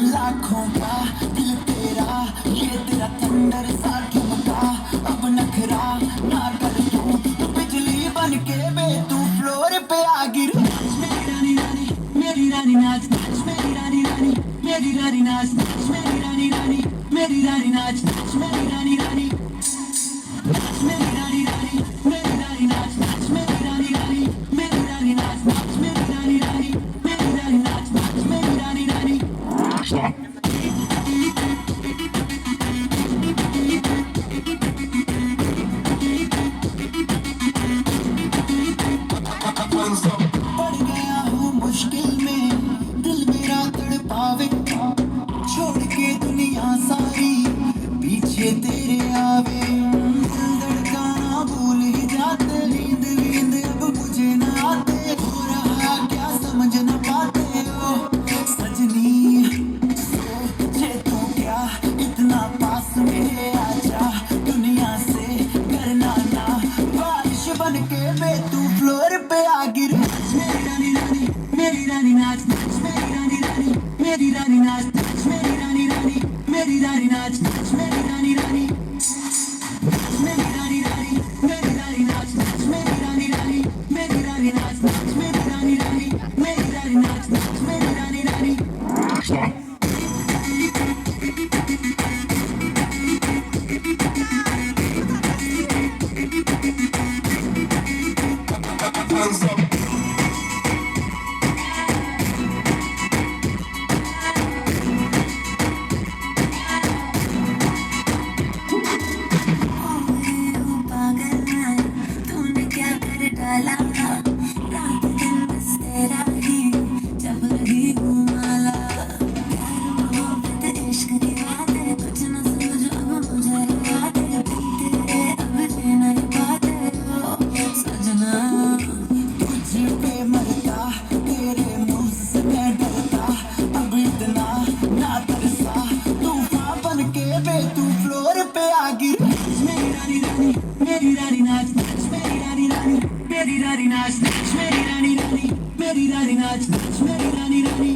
लाखों का दिल तेरा, ये तेरा थंडर सा ठुमका, अब नखरा ना कर तू बिजली बन के बे तू फ्लोर पे आ गिर। मेरी रानी रानी, मेरी रानी नाच नाच, मेरी रानी रानी, मेरी रानी नाच नाच, मेरी रानी रानी, मेरी रानी नाच नाच, मेरी रानी रानी, मेरी रानी रानी, मेरी रानी नाच नाच, मेरी रानी रानी, मेरी रानी नाच नाच, मेरी रानी रानी, मेरी रानी नाच नाच, मेरी रानी रानी। पड़ गया हूँ मुश्किल में, दिल मेरा तड़पावे, छोड़ के दुनिया सारी पीछे तेरे आवे। दिल धड़काना भूल ही जाते, नींद वींद अब मुझे न आते, हो रहा क्या समझ न पाते हो सजनी। सोचे तू क्या इतना पास मेरे आजा, दुनिया से करना ना बारिश बन के बे तू फ्लोर पे आ गिर। मेरी रानी रानी, मेरी रानी नाच नाच, मेरी रानी रानी, मेरी रानी नाच नाच, मेरी रानी रानी, मेरी रानी नाच नाच, मेरी रानी रानी, मेरी रानी रानी, मेरी रानी नाच नाच, मेरी रानी रानी, मेरी रानी नाच नाच, मेरी रानी रानी, मेरी रानी नाच नाच, मेरी रानी रानी। तूने क्या कर डाला, रात दिन बस तेरा ही जब रही हूँ माला। प्यार मोहब्बत इश्क की बातें कुछ न समझो अब मुझे बातें, तेरे अब लेना ही बातें हो सजना। तुझ पे मरता तेरे मुँह से मैं डरता, अब इतना ना तरसा, तूफान बन के बे तू फ्लोर पे आ गिर। मेरी रानी रानी, मेरी रानी नाच नाच, मेरी रानी रानी, मेरी रानी नाच नाच, मेरी रानी रानी, मेरी रानी नाच नाच, मेरी रानी रानी,